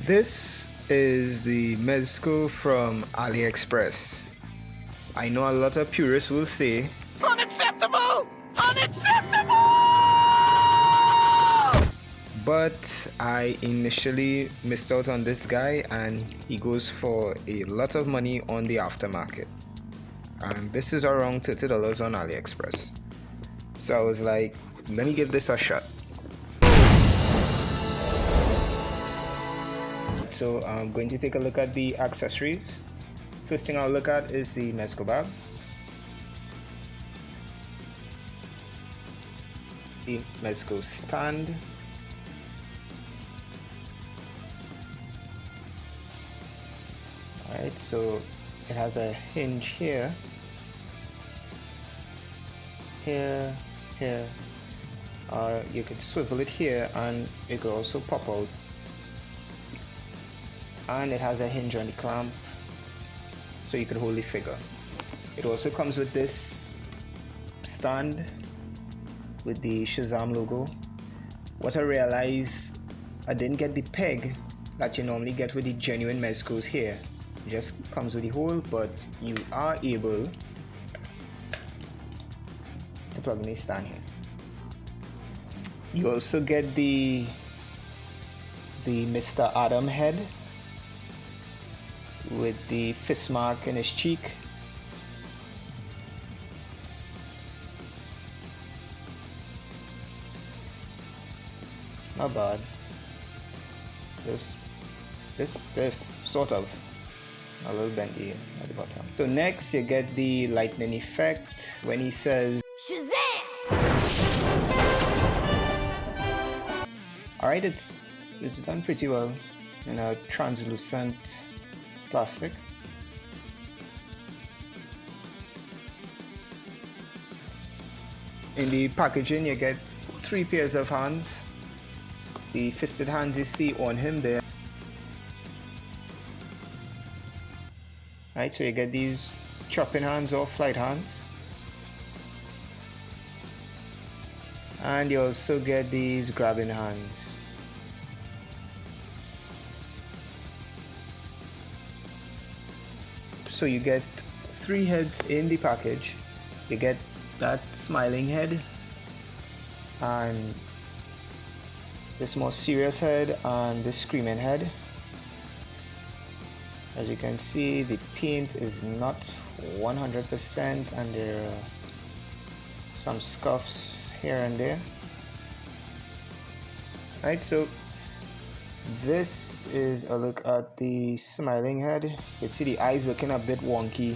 This is the MEZ KO from AliExpress. I know a lot of purists will say, Unacceptable! Unacceptable! but I initially missed out on this guy and he goes for a lot of money on the aftermarket. And this is around $30 on AliExpress. So I was like, let me give this a shot. So I'm going to take a look at the accessories. First thing I'll look at is the MEZ KO bag, the MEZ KO stand, alright, so it has a hinge here, here, you could swivel it here and it could also pop out, and it has a hinge on the clamp so you could hold the figure. It also comes with this stand with the Shazam logo. What I realized, I didn't get the peg that you normally get with the genuine MEZ KOs here. It just comes with the hole, but you are able to plug in the stand here. You also get the Mr. Adam head with the fist mark in his cheek. Not bad. This stiff, sort of. A little bendy at the bottom. So next you get the lightning effect when he says Shazam! Alright, it's done pretty well in a translucent plastic. In the packaging you get 3 pairs of hands. The fisted hands you see on him there. Right, so you get these chopping hands or flight hands. And you also get these grabbing hands. So you get 3 heads in the package. You get that smiling head and this more serious head and this screaming head. As you can see, the paint is not 100% and there are some scuffs here and there. Right, so this is a look at the smiling head. You can see the eyes looking a bit wonky.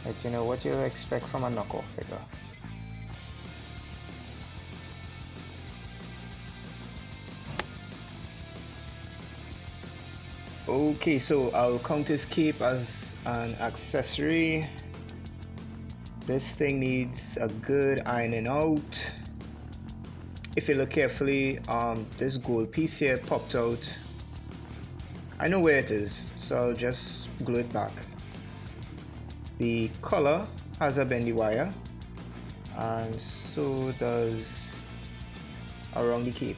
But you know what you'll expect from a knockoff figure. Okay, so I'll count his cape as an accessory. This thing needs a good ironing out. If you look carefully, this gold piece here popped out. I know where it is, so I'll just glue it back. The collar has a bendy wire, and so does around the cape.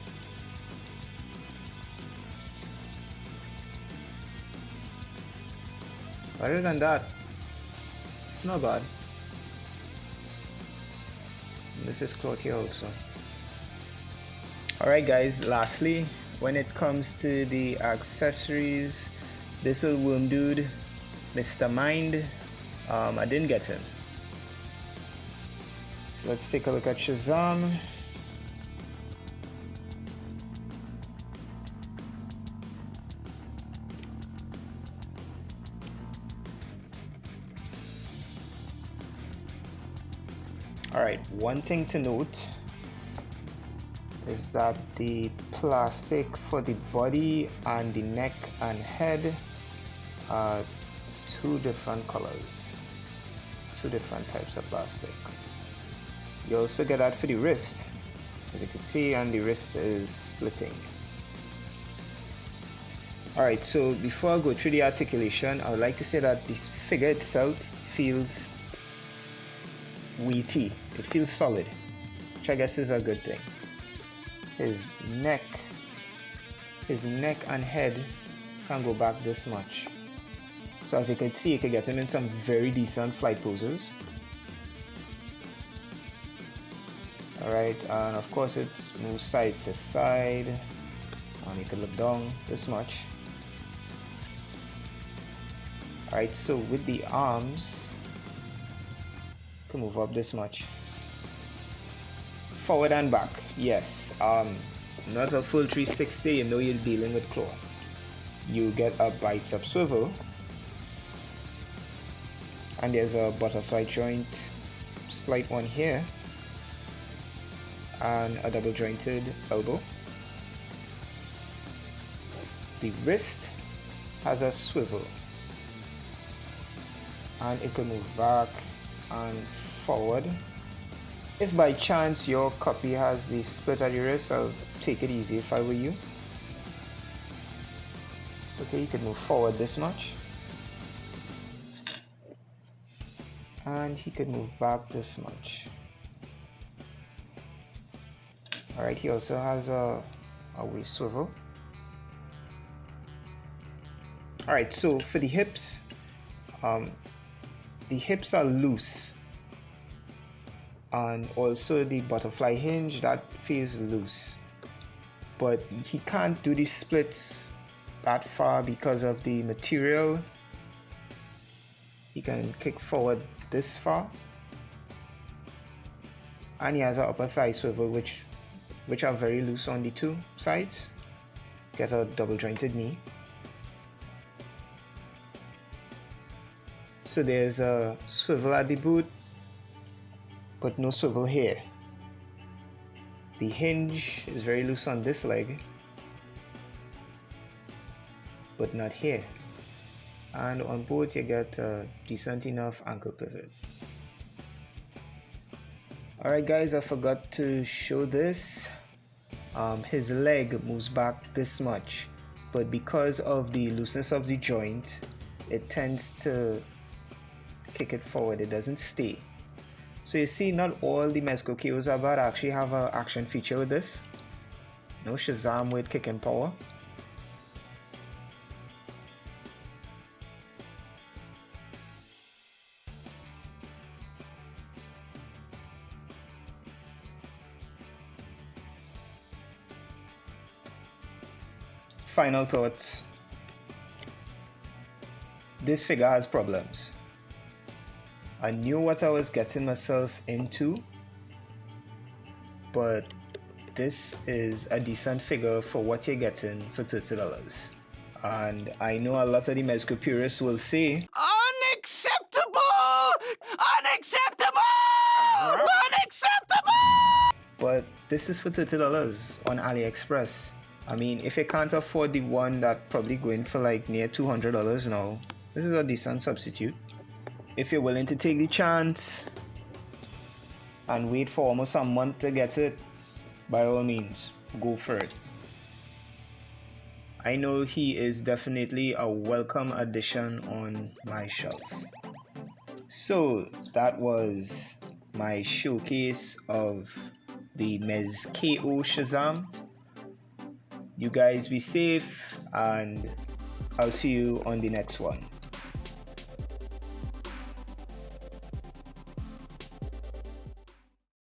Other than that, it's not bad. And this is cloth here also. Alright guys, lastly, when it comes to the accessories, this little worm dude, Mr. Mind, I didn't get him. So let's take a look at Shazam. Alright, one thing to note is that the plastic for the body and the neck and head are 2 different colors, 2 different types of plastics. You also get that for the wrist, as you can see, and the wrist is splitting. Alright, so before I go through the articulation, I would like to say that this figure itself feels weighty. It feels solid, which I guess is a good thing. his neck and head can go back this much. So as you can see, you can get him in some very decent flight poses. Alright, and of course it moves side to side, and you can look down this much. Alright, so with the arms, you can move up this much. Forward and back, yes. Not a full 360, you know you're dealing with cloth. You get a bicep swivel, and there's a butterfly joint, slight one here, and a double jointed elbow. The wrist has a swivel, and it can move back and forward. If by chance your copy has the split at the wrist, I'll take it easy if I were you. Okay, you can move forward this much, and he could move back this much. Alright, he also has a waist swivel. Alright, so for the hips are loose, and also the butterfly hinge, that feels loose, but he can't do the splits that far because of the material. He can kick forward this far, and he has an upper thigh swivel which are very loose on the two sides. Get a double jointed knee. So there's a swivel at the boot, but no swivel here. The hinge is very loose on this leg, but not here. And on both you get a decent enough ankle pivot. Alright guys, I forgot to show this. His leg moves back this much, but because of the looseness of the joint, it tends to kick it forward, it doesn't stay. So you see, not all the MEZ KO KOs are bad. I actually have an action feature with this. No Shazam with kick and power. Final thoughts. This figure has problems. I knew what I was getting myself into, but this is a decent figure for what you're getting for $30. And I know a lot of the MEZ KO purists will say, Unacceptable! Unacceptable! Unacceptable! but this is for $30 on AliExpress. I mean, if you can't afford the one that probably going for like near $200 now, this is a decent substitute. If you're willing to take the chance and wait for almost a month to get it, by all means, go for it. I know he is definitely a welcome addition on my shelf. So that was my showcase of the MEZ KO Shazam. You guys be safe, and I'll see you on the next one.